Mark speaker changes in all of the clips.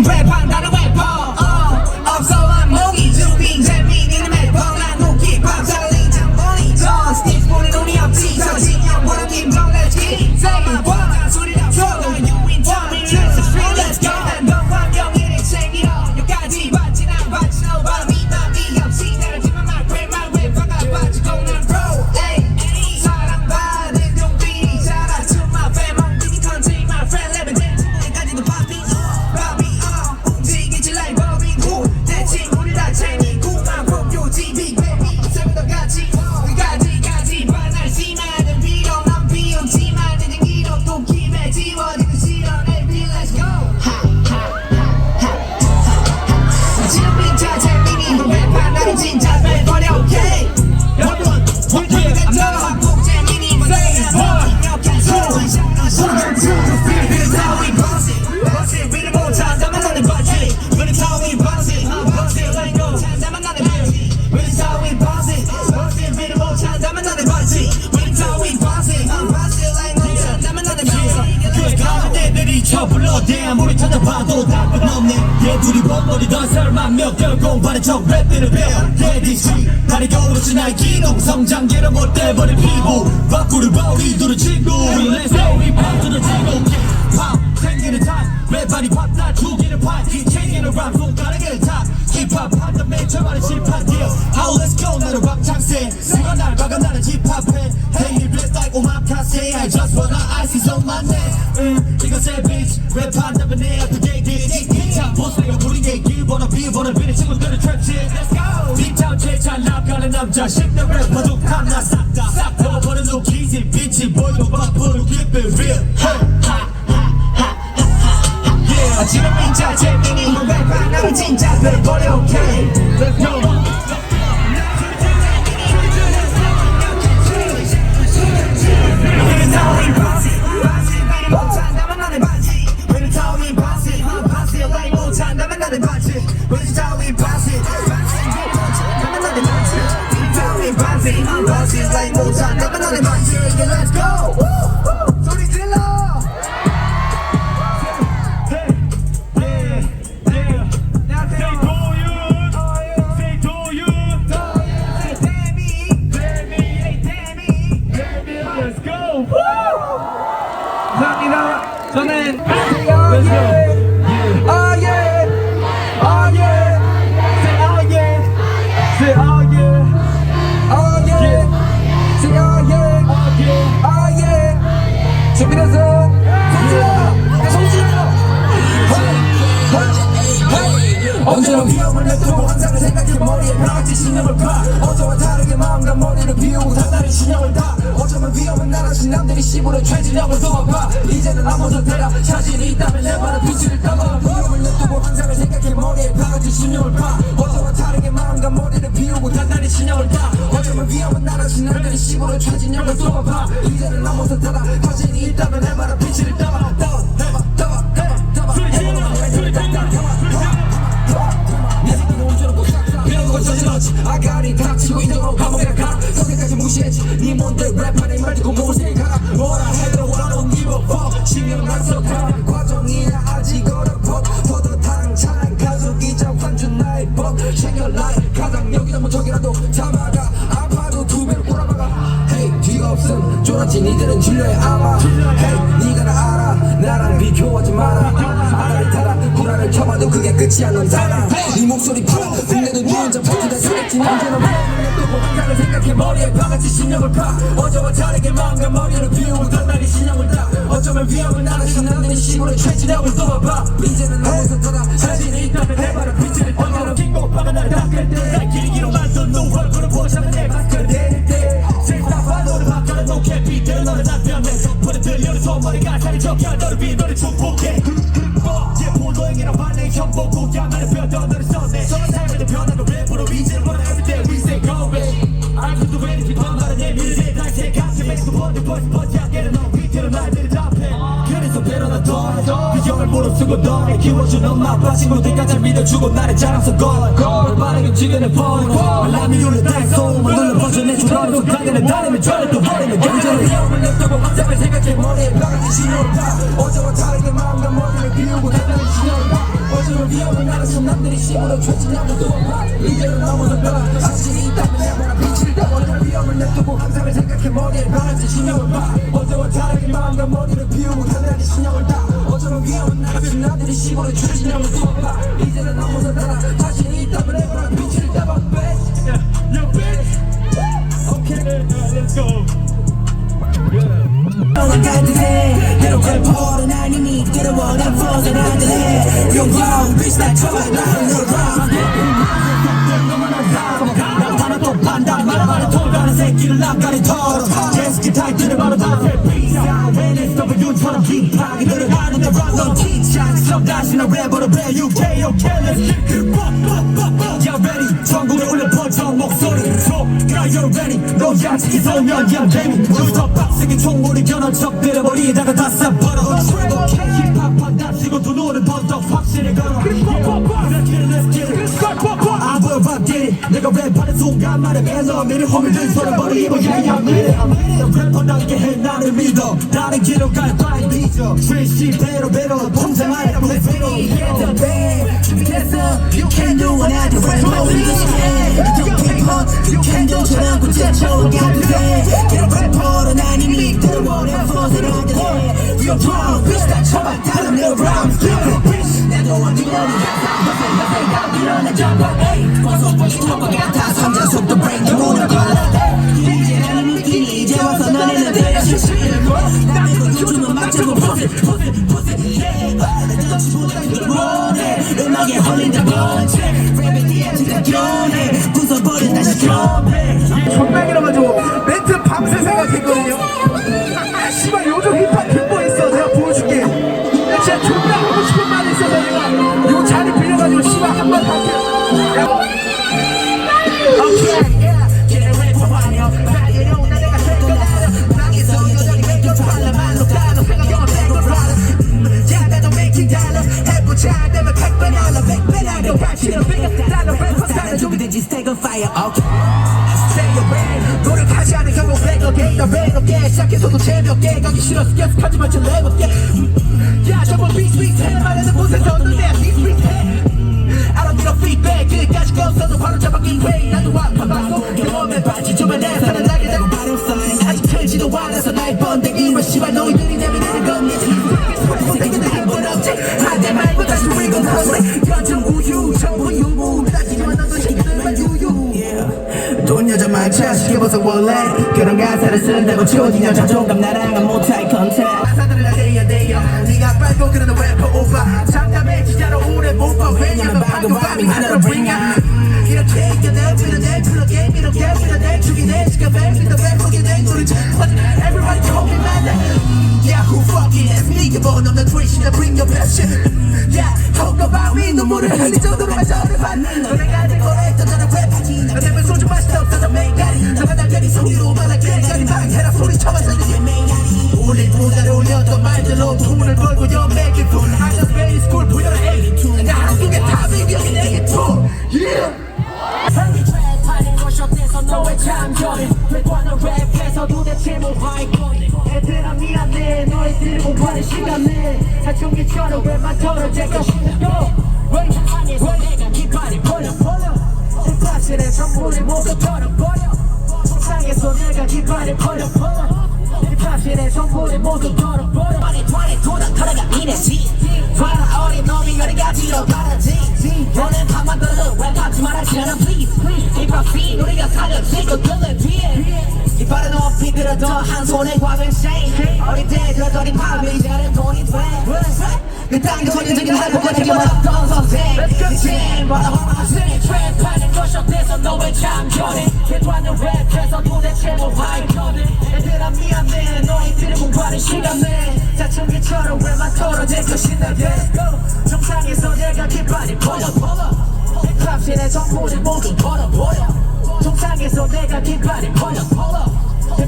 Speaker 1: 랩한다는 래퍼 없어만 목이 준비 재미있는 래퍼 난 힙합 달린 장본이 저 스티브 보는 눈이 없지 저 진영보다 김정 Let's get it Say what 소리라 펴고 유인 텀이 Let's go 난 너와 명예를 챙기러 여기까지 받지 난 받지 nobody 남이 없이 나를 지만 말 랩화가 빠지고 난 pro 에이 사랑받은 용빈이잖아 To my fan 멍들이 country my friend 랩은 내 친구들까지도 파비 움직이지 like Robin Hood 내 친구들 다 챙기고 난 목표 TV baby 세븐도 같이 끝까지 반할 심하는 비록 난 비웃지만 내 생기로 또 김해지워지고 실현해 Let's go 지금 진짜 재민이 랩한 나는 진짜 뺄거려 오케이 여러분 볼게요 반복 재민이 say what Here's how we bounce it 비를 못 찾아만 나는 바지 Here's how we bounce it like go 찾아만 나는 바지 Here's how we bounce it 비를 못 찾아만 나는 바지 Here's how we bounce it like go 찾아만 나는 바지 그의 가운데들이 쳐불러 damn 우리 찾아봐도 답은 없네 얘 둘이 번머리던 설마 몇 개월 공부하는 척 랩들을 배워 레디지 다리 겨울없이 나의 기동 성장기를 못 떼버린 피부 밖으로 봐 우리 둘은 친구 Let's go 힙합 뚫어지고 힙합 생기는 타임 랩발이 팝다 죽이는 파티 챙기는 랩 손가락을 타 힙합 한다 맨 처음에 힙합 deal How let's go 나는 왕창세 누가 날 박아 나는 힙합해 Hey he blessed like omakase I just wanna ice is on my neck 이거 새 bitch 랩한다면 내 앞에 게이들이 참 보스가 부린 게 길번호 비번호 비는 친구들은 trap shit Let's go 빅타운 제잘 나가는 남자 10대 래퍼 독하나 싹다 버버는 웃기지 빛이 보이고 바쁘로 keep it real 지금 진짜 재민이 랩한 나는 진짜 뺄거려 오케이 Let's go Here's how we bounce it 비를 못 찾아만 나는 바지 Here's how we bounce it like 못 찾아만 나는 바지 Here's how we bounce it 비를 못 찾아만 나는 바지 Here's how we bounce it like 못 찾아만 나는 바지 Let's go 소리 질러 감사합니다. 저는 Let's go. Oh yeah. Oh yeah. Say oh yeah. Say oh yeah. Oh yeah. Say oh yeah. Oh yeah. 준비됐어. 손질러. 언제나 위험을 내두고 항상 생각해 머리에 바가지 신념을 파 어제와 다르게 마음과 머리를 비우고 단단히 신념을 다 어쩌면 위험은 나라신 남들이 씹으려 최진영을 도와봐 이제는 아무도 대라 자신이 있다면 내 발에 빛을 담아 위험을 내두고 항상 생각해 머리에 바가지 신념을 파 어제와 다르게 마음과 머리를 비우고 단단히 신념을 다 어쩌면 위험은 나라신 남들이 씹으려 최진영을 도와봐 이제는 아무도 대라 자신이 있다면 내 발에 빛을 담아 아가리 닥치고 인정으로 감옥에 가 선생까지 무시했지 니 뭔데 랩하네 말 듣고 뭘 생각하라 뭐라 해도 원하는 give a fuck 신경 안 써 과정이야 아직 어렵어 포도탕 가족이자 환준 나의 법 챙겨 나의 가장 여기다 뭐 저기라도 잡아가 아파도 두 배로 꼬라박아 Hey 뒤가 없음 쫄았지 니들은 진료에 아마 Hey 니가 나 알아 나랑 비교하지 마라 아가리 타라 구라를 쳐봐도 그게 끝이야 넌 달아 네 목소리 팔아 국내도 니 혼자 버티다 살았지 언제나 마음을 또 항상을 생각해 머리에 바가지 신념을 파 어제와 다르게 마음과 머리를 비우고 단단히 신념을 다 어쩌면 위험을 나라신 남들이 시골에 최진영을 도와봐 이제는 아무서 타다 자신이 있다면 내 발을 빛을 언제나 긴고파가 날 닦을 때날 길기로만 쏜 얼굴을 보자면 내 마스크를 내릴 때 생각봐 너를 바꿔라 no 캐피들 너는 남편에 덕분에 들려는 소머리가 살이 적혀 너를 비 너를 축복해 포도행이랑 반내 현보고 야만을 배웠던 너를 썼네 서로 삶의 변화도 랩으로 이제는 원하 everyday we say go back 알고도 왜 이렇게 반말은 내 미래에 다시 같이 맥도 번들 벌써 버티하게는 너 위태로 날들을 답해 그래서 배려나 더 비경을 무릅쓰고 너를 키워준 엄마 아빠 친구들까지 잘 믿어주고 나를 자랑서 걸 빠르게 지겨내 버려 나vyl1ne 다이소 눌러 버전내줘 너를 손가락에 다니면 전에 또 버리면 경제를 위험을 냅두고 항상을 생각해 머리에 바가지 신호를 타 어제와 다르게 마음과 머리를 비우고 단단히 신호를 타 어제와 위험은 알아서 남들이 심으로 최진함을 두어봐 이제는 넘어서 봐 자신이 있다면 내보라 빛을 따버리는 위험을 냅두고 항상을 생각해 머리에 바라지 신경을 봐 어제와 다르게 마음과 머리를 비우고 하늘에게 신경을 다 어쩌면 위험은 알아서 남들이 심으로 최진함을 두어봐 이제는 넘어서 봐 자신이 있다면 내보라 빛을 따봐
Speaker 2: Let's go.
Speaker 1: 올라가듯해 내로 래퍼는 아니니 괴로워 난 포즈는 안돼 영광 비슷한 처음에 나는 너를 난 하나 또 판단 말아봐라 돌아가는 새끼를 납가리 털어 제스키 타이틀을 바로 다 NSW처럼 힙하게 너를 하는 내 넌 티창스럽 다시는 래퍼로 배 UK let's get it Yeah ready 전국에 울려 퍼져 목소리 So girl you're ready 너야 치킨 서면 그냥 데미 너더 빡세게 총물이 겨눈 척 때려버리다가 다 싹버려 출국해 힙합한 답시고 두 눈을 번쩍 확실히 걸어 Let's get it I will rock get it 내가 랩하는 순간만에 멜로디를 호밀들 손을 버리고 yeah I'm with it 너 래퍼답게 해 나를 믿어 다른 길로 갈 바에 뒤져 트레이시 배로 통장 안에 플레이로 준비됐어 You can do what I do 래퍼 You people You can do 저런 구체적으로 가득해 그런 래퍼는 아니니 들어와 래퍼 세라들해 We are wrong bitch 다 쳐봐 다른 내 rhymes 나도 어디로니 가사 일어나 잡아 벗어 턱과 같아 성장 속도 break 내 문을 걸어 이제 나는 느끼니 이제 와서 너네는 대신 싫고 남의 걸 요즘은 막자고 pose it 내 뜻보다 이걸 원해 음악에 홀린다 번째 랩에 뒤에 진짜 견해 부숴버린 다시 겸해
Speaker 2: 존나 길어가지고 멘트 밤새 생각했거든요. 씨발 요즘 힙합 핑보 있어. 내가 보여줄게. 나 진짜 존나 하고 싶은 말이 있어서 내가 요 자리 빌려가지고 씨발 한번 할게.
Speaker 1: 오케이 걔네 래퍼 화려 발리로 나 내가 생각하려 방에서 여전히 맥주 팔라 말로 가도 생각해봐 배고 브라더 야나도 making dollar 해보자 내면 100배 날라 100배 날려 발치는 100배 달러 래퍼 사는 준비된지 stay on fire okay stay away 노력하지 않은 결국 배고게 나 배고게 시작해서도 재미없게 가기 싫어서 계속하지만 좀 해볼게 야 저번 비슷비슷해 말하는 곳에서 너내 비슷비슷해 I don't need no feedback 끝까지 꺾어도 바로 잡아긴 왜 나도 아파봤고 경험에 반지 좀만 내 살아나게 되고 butterfly 아직 틀지도 않아서 나의 번데기로 씨발 너희들이 내미는 겁니다 새끼들 한번 없지 한대 말고 다시 리건 하우스 연정 우유 전부 유무 따지지만 너도 새끼들만 유유 돈 여자만 차시켜봐서 원래 그런 가사를 쓴다고 지워진 여자 자존감 나랑은 못할 컨택 가사들을 대여 네가 빨고 그러는 래퍼 오빠 장담해 진짜로 오래 못 봐 왜냐면 방금 밤이 하나로 bring out 이렇게 이겨내 내 플러게 이렇게 내 죽이 내 지금 랩이다 랩하게 내 노래 Everybody call me man Yeah who fucking is me 기본 없는 트위치나 bring your best shit Yeah 통과 바위 눈물을 흘릴 정도로 마저를 받는 너네 가진 거랬던 저는 랩하지 너 때문에 소주 맛이 없어서 맹가리 너가 달걀이 속이로 말할게 가리 방해라 소리 쳐봐서 이게 맹가리 올릴 보다를 올렸던 말들로 돈을 벌고 연맥이 돈 I just made it school 보여라 82 나 한국에 답이 여기 내게 돈 Yeah 트랩하는 워셔츠에서 너의 참견을 되관을 랩해서 도대체 뭐 할 건데 애들아 미안해 너희들 공부하는 시간에 사춘기처럼 랩만 털어질 것이고 안에서 내가 깃발을 벌려 힙합실의 전부를 모두 털어버려 세상에서 내가 깃발을 벌려 힙합실의 전부를 모두 털어버려 2020 도닥 털어가 이내시 봐라 어린 놈이 어디가지로 바라지 너는 밤만 들어도 랩하지 말아지 않아 please 힙합이 우리가 살려지고 들을 뒤에 이빨은 높이 들어도 한 손에 과을 shake 어릴 때 들었던 힙합이 이제는 돈이 돼그 땅에 전형적인 할부가 되게 많았던 선생 이젠 바라 홍학생 트랩하는 것셔츠에서 너의 참견에 개도하는 랩에서 도대체 뭐 할 건데 애들아 미안해 너희들은 공부하는 시간에 사춘기처럼 랩만 털어질 것인데 정상에서 내가 깃발이 벌려 힙합실의 전부를 모두 벌어버려 정상에서 내가 깃발이 벌려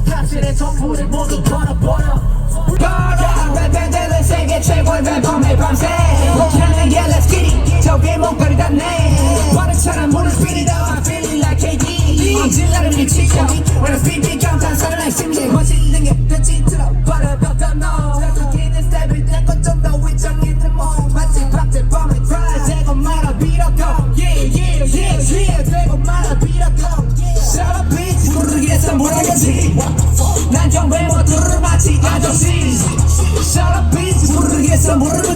Speaker 1: 힙합실의 전부를 모두 벌어버려 랩밴드는 세계 최고의 래퍼 매일 밤새 못하는 게 let's get it 저기 목걸이 닿네 바람처럼 물을 spit이다 I'm feeling like KD 엄질나를 미치고 When I speak big 감탄사를 날 심해 거짓는 게 끝이 들어 버려뒀던 너 자꾸 기는 스텝을 떼고 좀더 위장 있는 몸 마치 밤새 밤에 cry 대고 다 모르는